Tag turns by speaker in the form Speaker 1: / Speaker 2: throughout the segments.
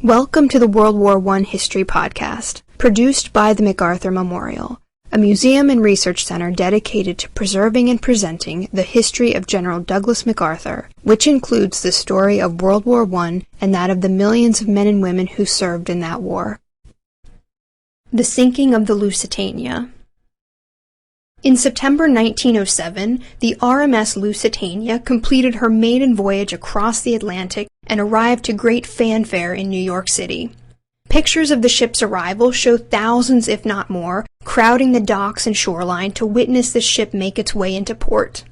Speaker 1: Welcome to the World War I History Podcast, produced by the MacArthur Memorial, a museum and research center dedicated to preserving and presenting the history of General Douglas MacArthur, which includes the story of World War I and that of the millions of men and women who served in that war. The sinking of the Lusitania. In September 1907, the RMS Lusitania completed her maiden voyage across the Atlantic and arrived to great fanfare in New York City. Pictures of the ship's arrival show thousands, if not more, crowding the docks and shoreline to witness the ship make its way into port.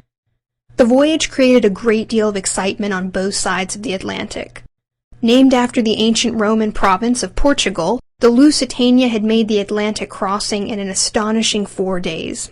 Speaker 1: The voyage created a great deal of excitement on both sides of the Atlantic. Named after the ancient Roman province of Portugal, the Lusitania had made the Atlantic crossing in an astonishing 4 days.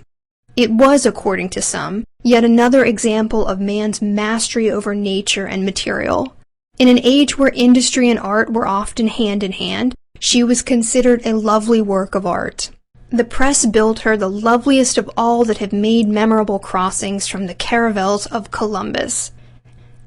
Speaker 1: It was, according to some, yet another example of man's mastery over nature and material. In an age where industry and art were often hand in hand, she was considered a lovely work of art. The press billed her the loveliest of all that have made memorable crossings from the caravels of Columbus.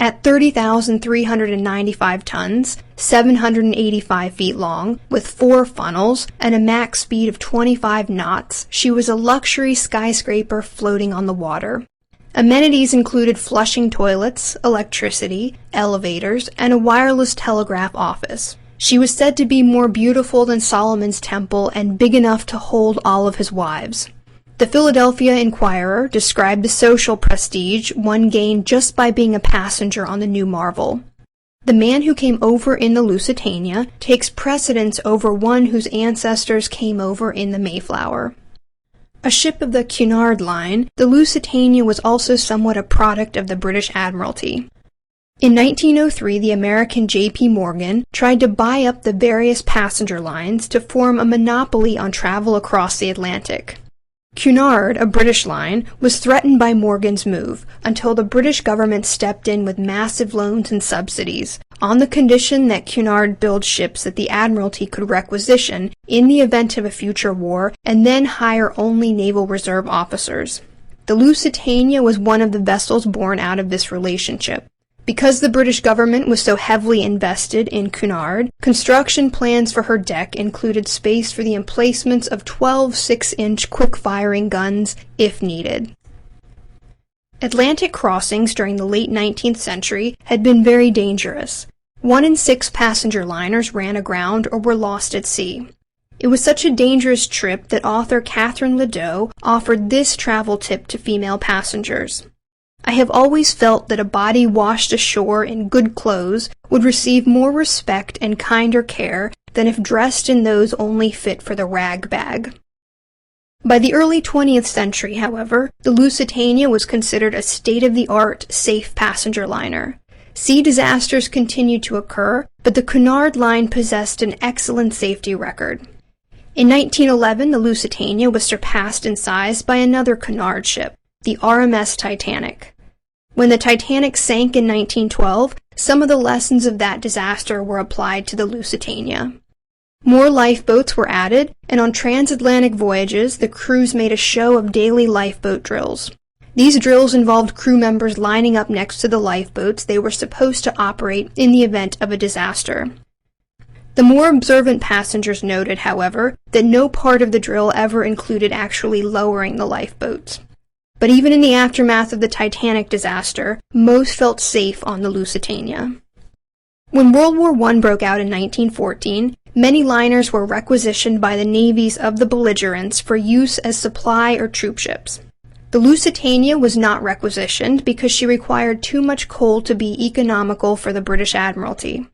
Speaker 1: At 30,395 tons, 785 feet long, with 4 funnels, and a max speed of 25 knots, she was a luxury skyscraper floating on the water. Amenities included flushing toilets, electricity, elevators, and a wireless telegraph office. She was said to be more beautiful than Solomon's temple and big enough to hold all of his wives. The Philadelphia Inquirer described the social prestige one gained just by being a passenger on the new marvel. The man who came over in the Lusitania takes precedence over one whose ancestors came over in the Mayflower. A ship of the Cunard Line, the Lusitania was also somewhat a product of the British Admiralty. In 1903, the American J.P. Morgan tried to buy up the various passenger lines to form a monopoly on travel across the Atlantic. Cunard, a British line, was threatened by Morgan's move until the British government stepped in with massive loans and subsidies, on the condition that Cunard build ships that the Admiralty could requisition in the event of a future war and then hire only Naval Reserve officers. The Lusitania was one of the vessels born out of this relationship. Because the British government was so heavily invested in Cunard, construction plans for her deck included space for the emplacements of 12 6-inch quick-firing guns, if needed. Atlantic crossings during the late 19th century had been very dangerous. 1 in 6 passenger liners ran aground or were lost at sea. It was such a dangerous trip that author Catherine Ledoux offered this travel tip to female passengers. I have always felt that a body washed ashore in good clothes would receive more respect and kinder care than if dressed in those only fit for the rag bag. By the early 20th century, however, the Lusitania was considered a state-of-the-art, safe passenger liner. Sea disasters continued to occur, but the Cunard Line possessed an excellent safety record. In 1911, the Lusitania was surpassed in size by another Cunard ship, the RMS Titanic. When the Titanic sank in 1912, some of the lessons of that disaster were applied to the Lusitania. More lifeboats were added, and on transatlantic voyages, the crews made a show of daily lifeboat drills. These drills involved crew members lining up next to the lifeboats they were supposed to operate in the event of a disaster. The more observant passengers noted, however, that no part of the drill ever included actually lowering the lifeboats. But even in the aftermath of the Titanic disaster, most felt safe on the Lusitania. When World War I broke out in 1914, many liners were requisitioned by the navies of the belligerents for use as supply or troop ships. The Lusitania was not requisitioned because she required too much coal to be economical for the British Admiralty.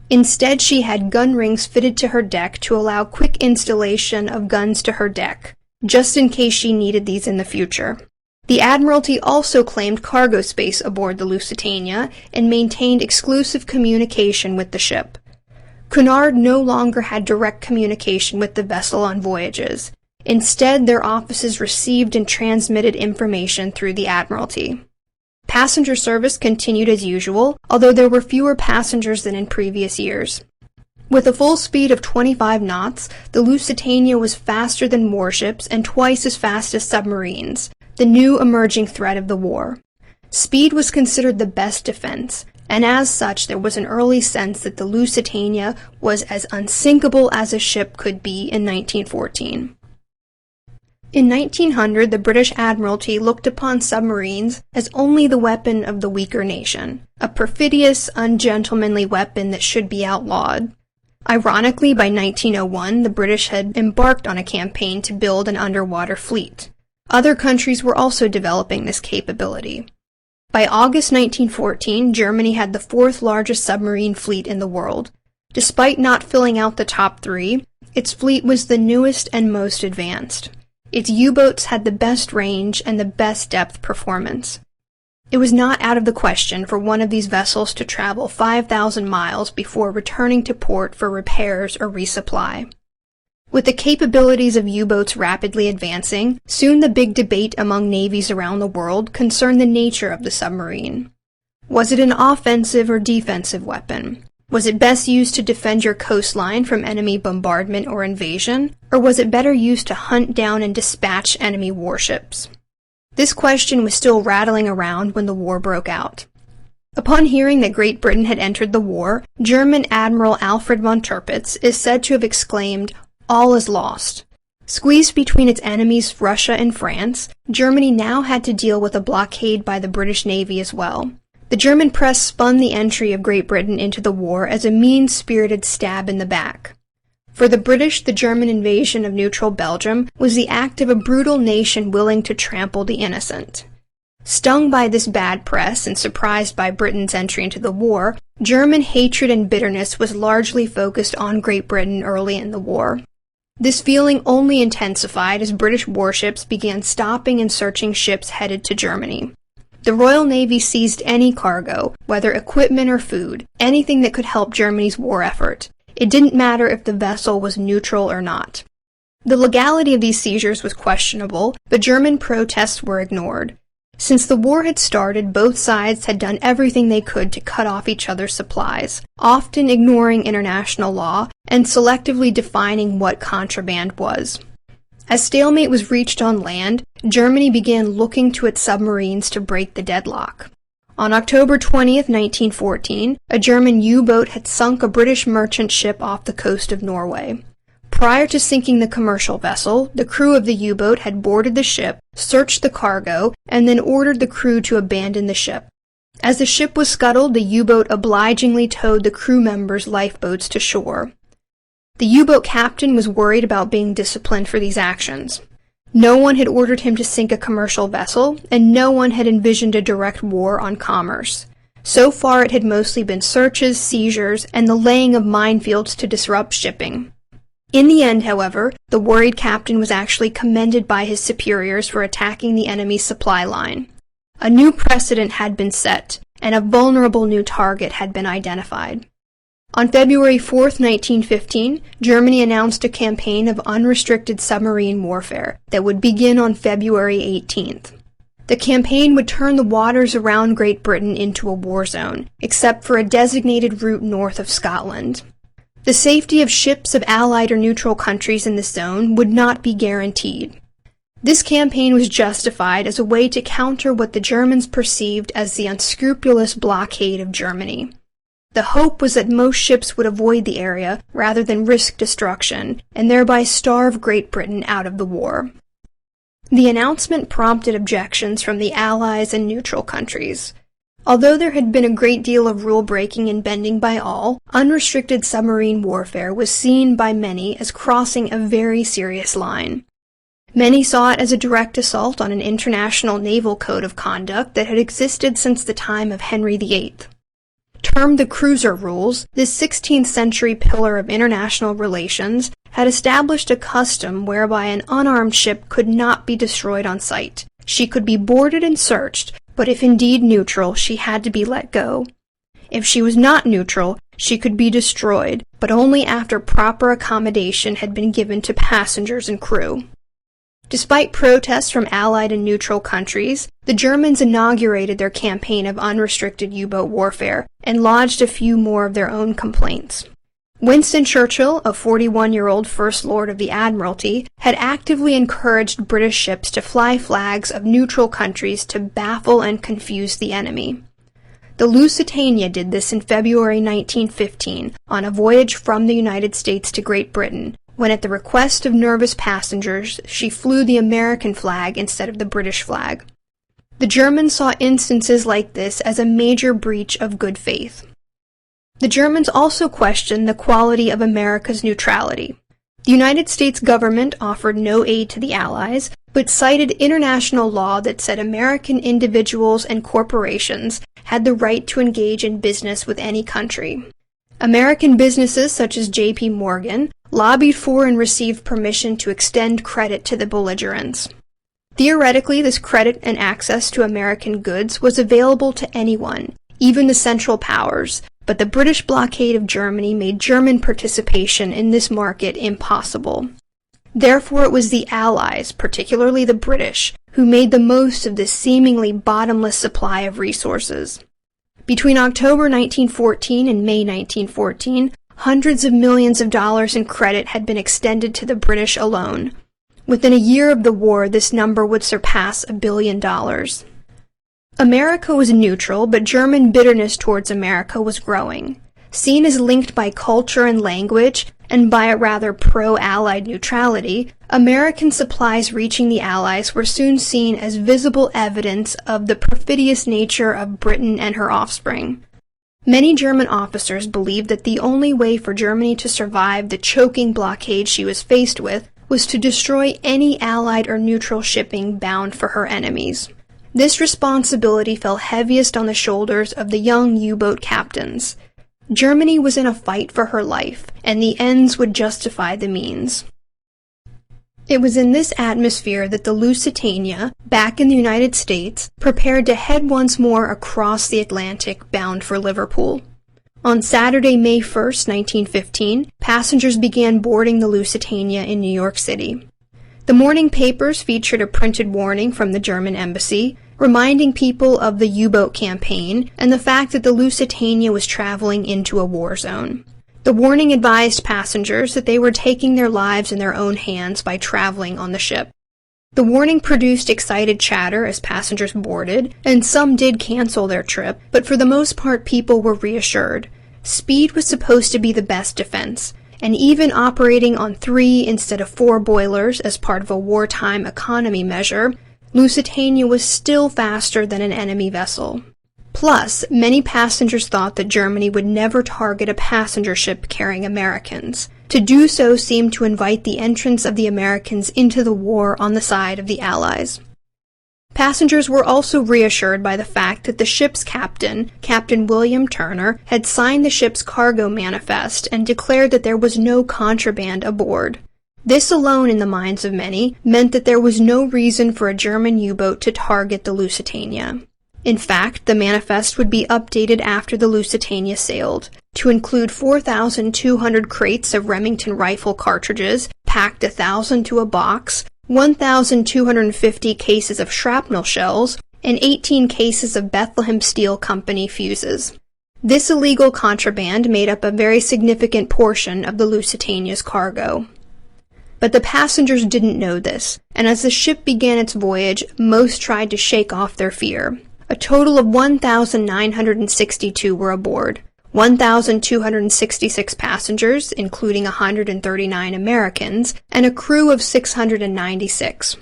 Speaker 1: Instead, she had gun rings fitted to her deck to allow quick installation of guns to her deck, just in case she needed these in the future. The Admiralty also claimed cargo space aboard the Lusitania and maintained exclusive communication with the ship. Cunard no longer had direct communication with the vessel on voyages. Instead, their offices received and transmitted information through the Admiralty. Passenger service continued as usual, although there were fewer passengers than in previous years. With a full speed of 25 knots, the Lusitania was faster than warships and twice as fast as submarines, the new emerging threat of the war. Speed was considered the best defense, and as such there was an early sense that the Lusitania was as unsinkable as a ship could be in 1914. In 1900, the British Admiralty looked upon submarines as only the weapon of the weaker nation, a perfidious, ungentlemanly weapon that should be outlawed. Ironically, by 1901, the British had embarked on a campaign to build an underwater fleet. Other countries were also developing this capability. By August 1914, Germany had the fourth largest submarine fleet in the world. Despite not filling out the top 3, its fleet was the newest and most advanced. Its U-boats had the best range and the best depth performance. It was not out of the question for one of these vessels to travel 5,000 miles before returning to port for repairs or resupply. With the capabilities of U-boats rapidly advancing, soon the big debate among navies around the world concerned the nature of the submarine. Was it an offensive or defensive weapon? Was it best used to defend your coastline from enemy bombardment or invasion, or was it better used to hunt down and dispatch enemy warships? This question was still rattling around when the war broke out. Upon hearing that Great Britain had entered the war, German Admiral Alfred von Tirpitz is said to have exclaimed, "All is lost." Squeezed between its enemies Russia and France, Germany now had to deal with a blockade by the British Navy as well. The German press spun the entry of Great Britain into the war as a mean-spirited stab in the back. For the British, the German invasion of neutral Belgium was the act of a brutal nation willing to trample the innocent. Stung by this bad press and surprised by Britain's entry into the war, German hatred and bitterness was largely focused on Great Britain early in the war. This feeling only intensified as British warships began stopping and searching ships headed to Germany. The Royal Navy seized any cargo, whether equipment or food, anything that could help Germany's war effort. It didn't matter if the vessel was neutral or not. The legality of these seizures was questionable, but German protests were ignored. Since the war had started, both sides had done everything they could to cut off each other's supplies, often ignoring international law and selectively defining what contraband was. As stalemate was reached on land, Germany began looking to its submarines to break the deadlock. On October 20, 1914, a German U-boat had sunk a British merchant ship off the coast of Norway. Prior to sinking the commercial vessel, the crew of the U-boat had boarded the ship, searched the cargo, and then ordered the crew to abandon the ship. As the ship was scuttled, the U-boat obligingly towed the crew members' lifeboats to shore. The U-boat captain was worried about being disciplined for these actions. No one had ordered him to sink a commercial vessel, and no one had envisioned a direct war on commerce. So far it had mostly been searches, seizures, and the laying of minefields to disrupt shipping. In the end, however, the worried captain was actually commended by his superiors for attacking the enemy's supply line. A new precedent had been set, and a vulnerable new target had been identified. On February 4, 1915, Germany announced a campaign of unrestricted submarine warfare that would begin on February 18th. The campaign would turn the waters around Great Britain into a war zone, except for a designated route north of Scotland. The safety of ships of Allied or neutral countries in this zone would not be guaranteed. This campaign was justified as a way to counter what the Germans perceived as the unscrupulous blockade of Germany. The hope was that most ships would avoid the area rather than risk destruction, and thereby starve Great Britain out of the war. The announcement prompted objections from the Allies and neutral countries. Although there had been a great deal of rule-breaking and bending by all, unrestricted submarine warfare was seen by many as crossing a very serious line. Many saw it as a direct assault on an international naval code of conduct that had existed since the time of Henry VIII. Termed the Cruiser Rules, this 16th century pillar of international relations had established a custom whereby an unarmed ship could not be destroyed on sight. She could be boarded and searched, but if indeed neutral, she had to be let go. If she was not neutral, she could be destroyed, but only after proper accommodation had been given to passengers and crew. Despite protests from Allied and neutral countries, the Germans inaugurated their campaign of unrestricted U-boat warfare and lodged a few more of their own complaints. Winston Churchill, a 41-year-old First Lord of the Admiralty, had actively encouraged British ships to fly flags of neutral countries to baffle and confuse the enemy. The Lusitania did this in February 1915 on a voyage from the United States to Great Britain, when at the request of nervous passengers she flew the American flag instead of the British flag. The Germans saw instances like this as a major breach of good faith. The Germans also questioned the quality of America's neutrality. The United States government offered no aid to the Allies, but cited international law that said American individuals and corporations had the right to engage in business with any country. American businesses such as J.P. Morgan lobbied for and received permission to extend credit to the belligerents. Theoretically, this credit and access to American goods was available to anyone, even the Central Powers, but the British blockade of Germany made German participation in this market impossible. Therefore, it was the Allies, particularly the British, who made the most of this seemingly bottomless supply of resources. Between October 1914 and May 1914, hundreds of millions of dollars in credit had been extended to the British alone. Within a year of the war, this number would surpass $1 billion. America was neutral, but German bitterness towards America was growing. Seen as linked by culture and language, and by a rather pro-Allied neutrality, American supplies reaching the Allies were soon seen as visible evidence of the perfidious nature of Britain and her offspring. Many German officers believed that the only way for Germany to survive the choking blockade she was faced with was to destroy any Allied or neutral shipping bound for her enemies. This responsibility fell heaviest on the shoulders of the young U-boat captains. Germany was in a fight for her life, and the ends would justify the means. It was in this atmosphere that the Lusitania, back in the United States, prepared to head once more across the Atlantic, bound for Liverpool. On Saturday, May 1, 1915, passengers began boarding the Lusitania in New York City. The morning papers featured a printed warning from the German embassy, reminding people of the U-boat campaign and the fact that the Lusitania was traveling into a war zone. The warning advised passengers that they were taking their lives in their own hands by traveling on the ship. The warning produced excited chatter as passengers boarded, and some did cancel their trip, but for the most part people were reassured. Speed was supposed to be the best defense, and even operating on 3 instead of 4 boilers as part of a wartime economy measure, Lusitania was still faster than an enemy vessel. Plus, many passengers thought that Germany would never target a passenger ship carrying Americans. To do so seemed to invite the entrance of the Americans into the war on the side of the Allies. Passengers were also reassured by the fact that the ship's captain, Captain William Turner, had signed the ship's cargo manifest and declared that there was no contraband aboard. This alone, in the minds of many, meant that there was no reason for a German U-boat to target the Lusitania. In fact, the manifest would be updated after the Lusitania sailed, to include 4,200 crates of Remington rifle cartridges, packed 1,000 to a box, 1,250 cases of shrapnel shells, and 18 cases of Bethlehem Steel Company fuses. This illegal contraband made up a very significant portion of the Lusitania's cargo. But the passengers didn't know this, and as the ship began its voyage, most tried to shake off their fear. A total of 1,962 were aboard, 1,266 passengers, including 139 Americans, and a crew of 696.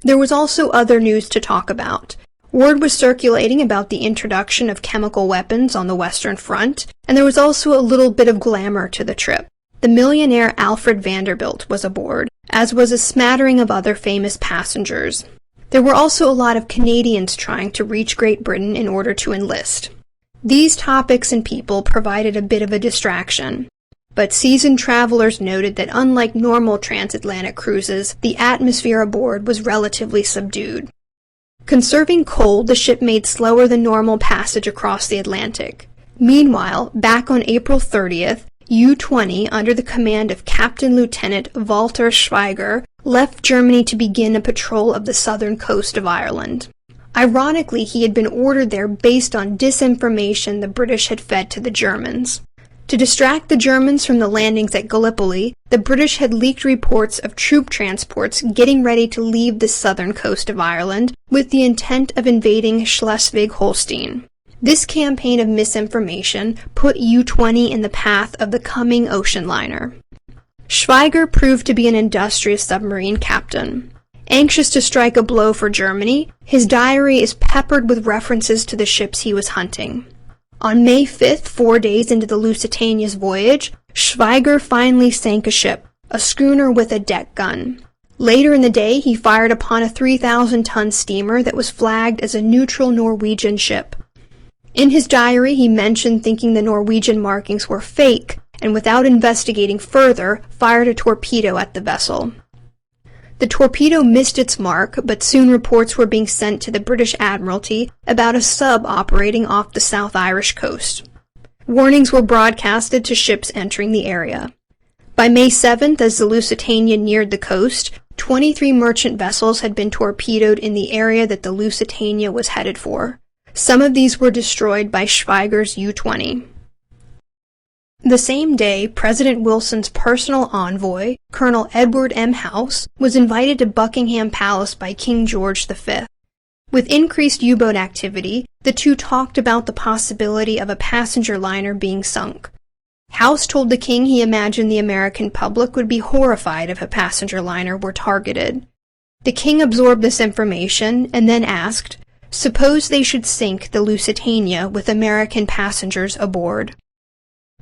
Speaker 1: There was also other news to talk about. Word was circulating about the introduction of chemical weapons on the Western Front, and there was also a little bit of glamour to the trip. The millionaire Alfred Vanderbilt was aboard, as was a smattering of other famous passengers. There were also a lot of Canadians trying to reach Great Britain in order to enlist. These topics and people provided a bit of a distraction, but seasoned travelers noted that unlike normal transatlantic cruises, the atmosphere aboard was relatively subdued. Conserving coal, the ship made slower than normal passage across the Atlantic. Meanwhile, back on April 30th, U-20, under the command of Captain Lieutenant Walter Schweiger, left Germany to begin a patrol of the southern coast of Ireland. Ironically, he had been ordered there based on disinformation the British had fed to the Germans. To distract the Germans from the landings at Gallipoli, the British had leaked reports of troop transports getting ready to leave the southern coast of Ireland with the intent of invading Schleswig-Holstein. This campaign of misinformation put U-20 in the path of the coming ocean liner. Schweiger proved to be an industrious submarine captain. Anxious to strike a blow for Germany, his diary is peppered with references to the ships he was hunting. On May 5th, 4 days into the Lusitania's voyage, Schweiger finally sank a ship, a schooner with a deck gun. Later in the day, he fired upon a 3,000-ton steamer that was flagged as a neutral Norwegian ship. In his diary, he mentioned thinking the Norwegian markings were fake, and without investigating further, fired a torpedo at the vessel. The torpedo missed its mark, but soon reports were being sent to the British Admiralty about a sub operating off the South Irish coast. Warnings were broadcasted to ships entering the area. By May 7th, as the Lusitania neared the coast, 23 merchant vessels had been torpedoed in the area that the Lusitania was headed for. Some of these were destroyed by Schweiger's U-20. The same day, President Wilson's personal envoy, Colonel Edward M. House, was invited to Buckingham Palace by King George V. With increased U-boat activity, the two talked about the possibility of a passenger liner being sunk. House told the king he imagined the American public would be horrified if a passenger liner were targeted. The king absorbed this information and then asked, "Suppose they should sink the Lusitania with American passengers aboard?"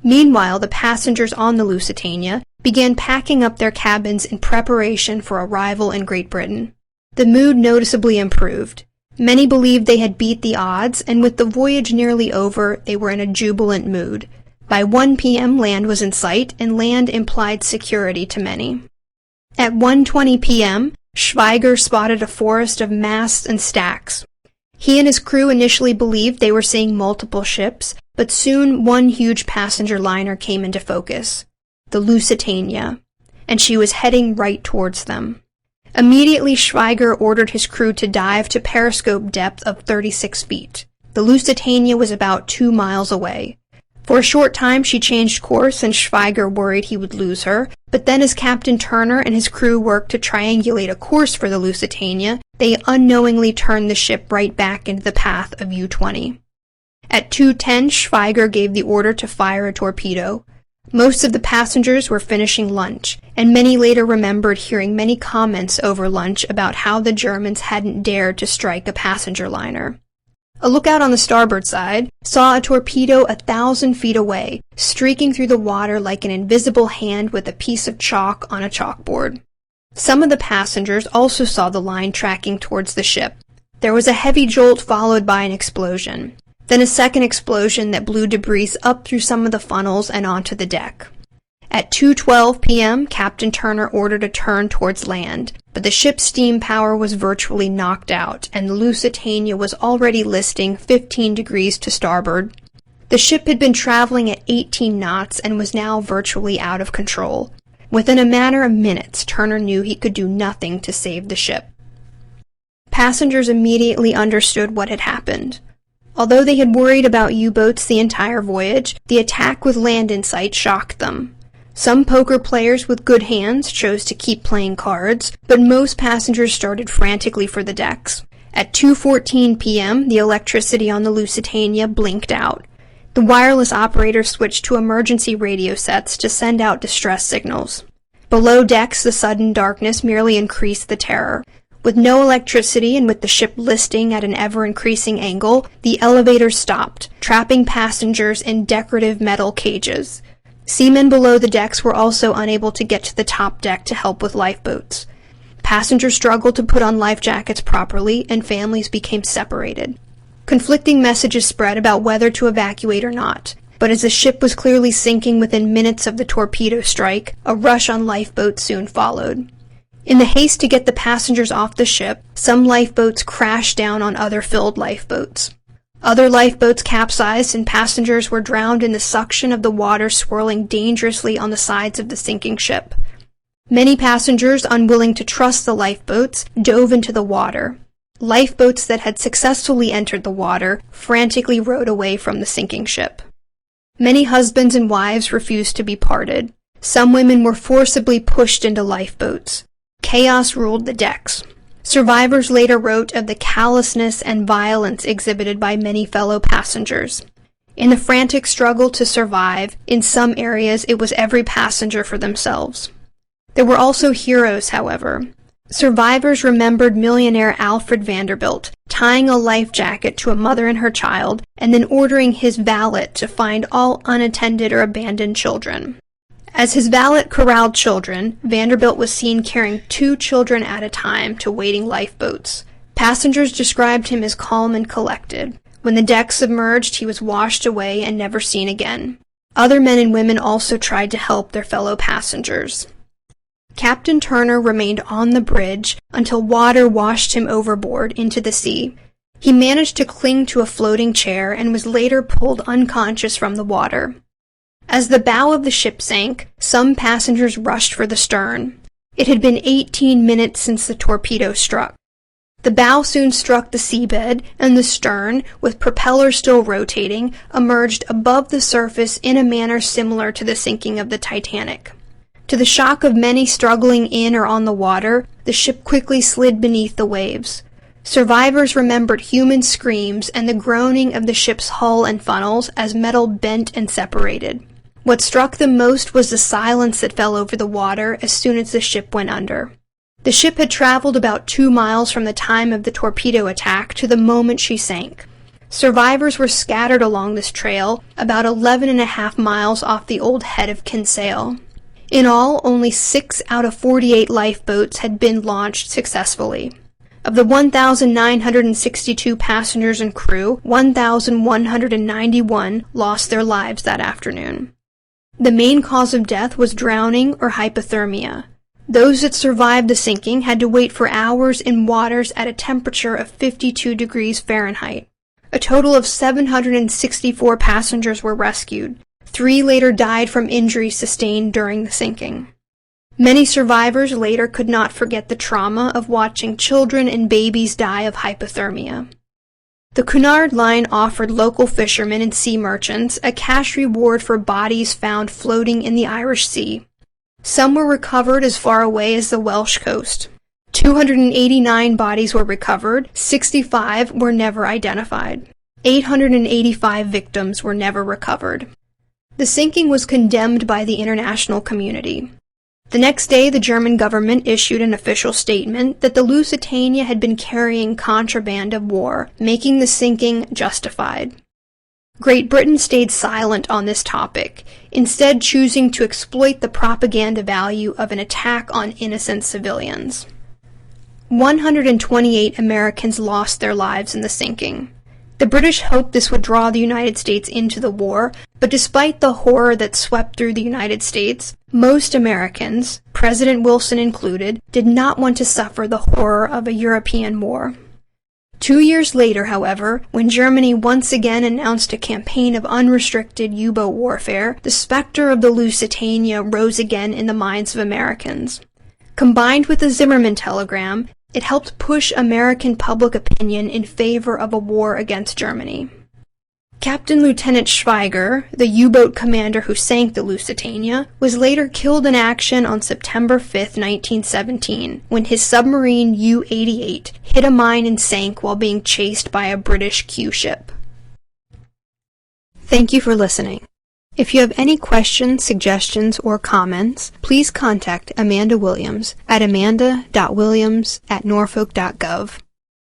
Speaker 1: Meanwhile, the passengers on the Lusitania began packing up their cabins in preparation for arrival in Great Britain. The mood noticeably improved. Many believed they had beat the odds, and with the voyage nearly over, they were in a jubilant mood. By 1 p.m., land was in sight, and land implied security to many. At 1:20 p.m., Schweiger spotted a forest of masts and stacks. He and his crew initially believed they were seeing multiple ships, but soon one huge passenger liner came into focus, the Lusitania, and she was heading right towards them. Immediately, Schweiger ordered his crew to dive to periscope depth of 36 feet. The Lusitania was about 2 miles away. For a short time, she changed course, and Schweiger worried he would lose her, but then as Captain Turner and his crew worked to triangulate a course for the Lusitania, they unknowingly turned the ship right back into the path of U-20. At 2:10, Schweiger gave the order to fire a torpedo. Most of the passengers were finishing lunch, and many later remembered hearing many comments over lunch about how the Germans hadn't dared to strike a passenger liner. A lookout on the starboard side saw a torpedo 1,000 feet away, streaking through the water like an invisible hand with a piece of chalk on a chalkboard. Some of the passengers also saw the line tracking towards the ship. There was a heavy jolt followed by an explosion, then a second explosion that blew debris up through some of the funnels and onto the deck. At 2:12 p.m., Captain Turner ordered a turn towards land, but the ship's steam power was virtually knocked out, and the Lusitania was already listing 15 degrees to starboard. The ship had been traveling at 18 knots and was now virtually out of control. Within a matter of minutes, Turner knew he could do nothing to save the ship. Passengers immediately understood what had happened. Although they had worried about U-boats the entire voyage, the attack with land in sight shocked them. Some poker players with good hands chose to keep playing cards, but most passengers started frantically for the decks. At 2:14 p.m., the electricity on the Lusitania blinked out. The wireless operator switched to emergency radio sets to send out distress signals. Below decks, the sudden darkness merely increased the terror. With no electricity and with the ship listing at an ever-increasing angle, the elevator stopped, trapping passengers in decorative metal cages. Seamen below the decks were also unable to get to the top deck to help with lifeboats. Passengers struggled to put on life jackets properly, and families became separated. Conflicting messages spread about whether to evacuate or not, but as the ship was clearly sinking within minutes of the torpedo strike, a rush on lifeboats soon followed. In the haste to get the passengers off the ship, some lifeboats crashed down on other filled lifeboats. Other lifeboats capsized and passengers were drowned in the suction of the water swirling dangerously on the sides of the sinking ship. Many passengers, unwilling to trust the lifeboats, dove into the water. Lifeboats that had successfully entered the water frantically rowed away from the sinking ship. Many husbands and wives refused to be parted. Some women were forcibly pushed into lifeboats. Chaos ruled the decks. Survivors later wrote of the callousness and violence exhibited by many fellow passengers. In the frantic struggle to survive, in some areas it was every passenger for themselves. There were also heroes, however. Survivors remembered millionaire Alfred Vanderbilt tying a life jacket to a mother and her child and then ordering his valet to find all unattended or abandoned children. As his valet corralled children, Vanderbilt was seen carrying 2 children at a time to waiting lifeboats. Passengers described him as calm and collected. When the deck submerged, he was washed away and never seen again. Other men and women also tried to help their fellow passengers. Captain Turner remained on the bridge until water washed him overboard into the sea. He managed to cling to a floating chair and was later pulled unconscious from the water. As the bow of the ship sank, some passengers rushed for the stern. It had been 18 minutes since the torpedo struck. The bow soon struck the seabed, and the stern, with propellers still rotating, emerged above the surface in a manner similar to the sinking of the Titanic. To the shock of many struggling in or on the water, the ship quickly slid beneath the waves. Survivors remembered human screams and the groaning of the ship's hull and funnels as metal bent and separated. What struck them most was the silence that fell over the water as soon as the ship went under. The ship had traveled about 2 miles from the time of the torpedo attack to the moment she sank. Survivors were scattered along this trail, about 11.5 miles off the old head of Kinsale. In all, only 6 out of 48 lifeboats had been launched successfully. Of the 1,962 passengers and crew, 1,191 lost their lives that afternoon. The main cause of death was drowning or hypothermia. Those that survived the sinking had to wait for hours in waters at a temperature of 52 degrees Fahrenheit. A total of 764 passengers were rescued. 3 later died from injuries sustained during the sinking. Many survivors later could not forget the trauma of watching children and babies die of hypothermia. The Cunard Line offered local fishermen and sea merchants a cash reward for bodies found floating in the Irish Sea. Some were recovered as far away as the Welsh coast. 289 bodies were recovered, 65 were never identified. 885 victims were never recovered. The sinking was condemned by the international community. The next day, the German government issued an official statement that the Lusitania had been carrying contraband of war, making the sinking justified. Great Britain stayed silent on this topic, instead choosing to exploit the propaganda value of an attack on innocent civilians. 128 Americans lost their lives in the sinking. The British hoped this would draw the United States into the war, but despite the horror that swept through the United States, most Americans, President Wilson included, did not want to suffer the horror of a European war. 2 years later, however, when Germany once again announced a campaign of unrestricted U-boat warfare, the specter of the Lusitania rose again in the minds of Americans. Combined with the Zimmermann telegram, it helped push American public opinion in favor of a war against Germany. Captain Lieutenant Schweiger, the U-boat commander who sank the Lusitania, was later killed in action on September 5, 1917, when his submarine U-88 hit a mine and sank while being chased by a British Q-ship. Thank you for listening. If you have any questions, suggestions, or comments, please contact Amanda Williams at amanda.williams@norfolk.gov.